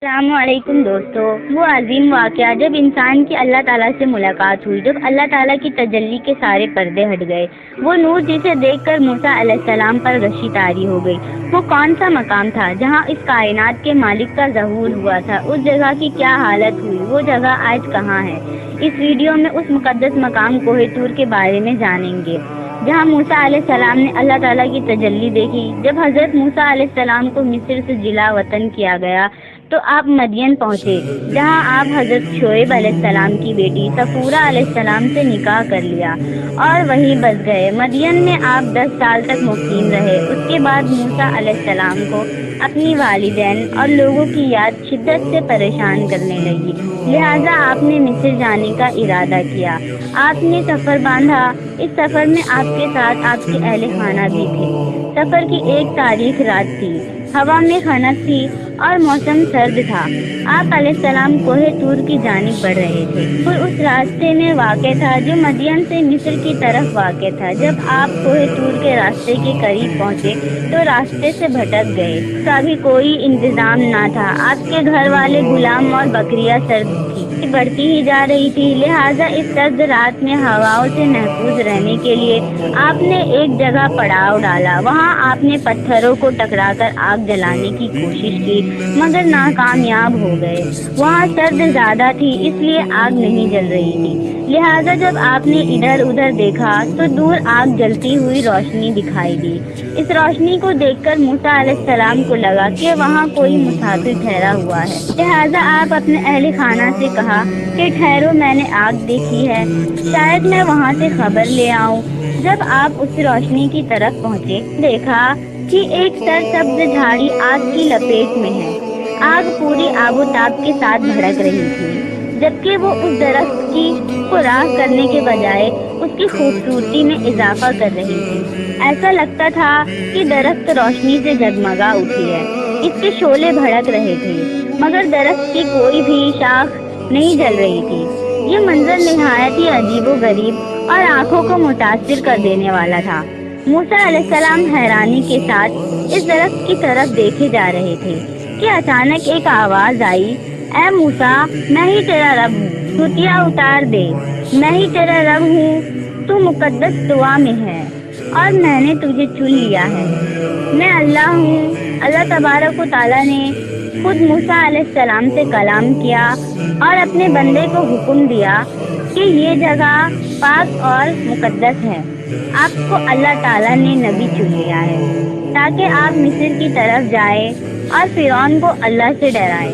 السلام علیکم دوستو، وہ عظیم واقعہ جب انسان کی اللہ تعالیٰ سے ملاقات ہوئی، جب اللہ تعالیٰ کی تجلی کے سارے پردے ہٹ گئے، وہ نور جسے دیکھ کر موسیٰ علیہ السلام پر غشی طاری ہو گئی۔ وہ کون سا مقام تھا جہاں اس کائنات کے مالک کا ظہور ہوا تھا؟ اس جگہ کی کیا حالت ہوئی؟ وہ جگہ آج کہاں ہے؟ اس ویڈیو میں اس مقدس مقام کوہ طور کے بارے میں جانیں گے جہاں موسیٰ علیہ السلام نے اللہ تعالیٰ کی تجلی دیکھی۔ جب حضرت موسیٰ علیہ السلام کو مصر سے جلا وطن کیا گیا تو آپ مدین پہنچے، جہاں آپ حضرت شعیب علیہ السلام کی بیٹی صفورہ علیہ السلام سے نکاح کر لیا اور وہیں بس گئے۔ مدین میں آپ 10 سال تک مقیم رہے۔ اس کے بعد موسیٰ علیہ السلام کو اپنی والدین اور لوگوں کی یاد شدت سے پریشان کرنے لگی، لہٰذا آپ نے مصر جانے کا ارادہ کیا۔ آپ نے سفر باندھا۔ اس سفر میں آپ کے ساتھ آپ کے اہل خانہ بھی تھے۔ سفر کی ایک تاریخ رات تھی، ہوا میں خنک تھی اور موسم سرد تھا۔ آپ علیہ السلام کوہ طور کی جانب بڑھ رہے تھے اور اس راستے میں واقع تھا جو مدین سے مصر کی طرف واقع تھا۔ جب آپ کوہ طور کے راستے کے قریب پہنچے تو راستے سے بھٹک گئے۔ کا بھی کوئی انتظام نہ تھا۔ آپ کے گھر والے غلام اور بکریاں سرد تھی، بڑھتی ہی جا رہی تھی، لہٰذا اس سرد رات میں ہواؤں سے محفوظ رہنے کے لیے آپ نے ایک جگہ پڑاؤ ڈالا۔ وہاں آپ نے پتھروں کو ٹکرا کر آگ جلانے کی کوشش کی مگر ناکامیاب ہو گئے۔ وہاں سرد زیادہ تھی، اس لیے آگ نہیں جل رہی تھی، لہٰذا جب آپ نے ادھر ادھر دیکھا تو دور آگ جلتی ہوئی روشنی دکھائی دی۔ اس روشنی کو دیکھ کر موسیٰ علیہ السلام کو لگا کہ وہاں کوئی مسافر ٹھہرا ہوا ہے، لہٰذا آپ اپنے اہل خانہ سے کہا کہ ٹھہرو، میں نے آگ دیکھی ہے، شاید میں وہاں سے خبر لے آؤں۔ جب آپ اس روشنی کی طرف پہنچے، دیکھا کہ ایک سرسبز جھاڑی آگ کی لپیٹ میں ہے۔ آگ پوری آب و تاب کے ساتھ بھڑک رہی تھی، جبکہ وہ اس درخت کی کو راغ کرنے کے بجائے اس کی خوبصورتی میں اضافہ کر رہی تھی۔ ایسا لگتا تھا کہ درخت روشنی سے جگمگا اٹھی ہے، اس کے شعلے بھڑک رہے تھے مگر درخت کی کوئی بھی شاخ نہیں جل رہی تھی۔ یہ منظر نہایت ہی عجیب و غریب اور آنکھوں کو متاثر کر دینے والا تھا۔ موسیٰ علیہ السلام حیرانی کے ساتھ اس درخت کی طرف دیکھے جا رہے تھے کہ اچانک ایک آواز آئی، اے موسیٰ، میں ہی تیرا رب ہوں، دھوتیاں اتار دے، میں ہی تیرا رب ہوں، تو مقدس دعا میں ہے اور میں نے تجھے چن لیا ہے۔ میں اللہ ہوں۔ اللہ تبارک و تعالیٰ نے خود موسیٰ علیہ السلام سے کلام کیا اور اپنے بندے کو حکم دیا کہ یہ جگہ پاک اور مقدس ہے۔ آپ کو اللہ تعالیٰ نے نبی چن لیا ہے تاکہ آپ مصر کی طرف جائیں اور فرعون کو اللہ سے ڈرائیں۔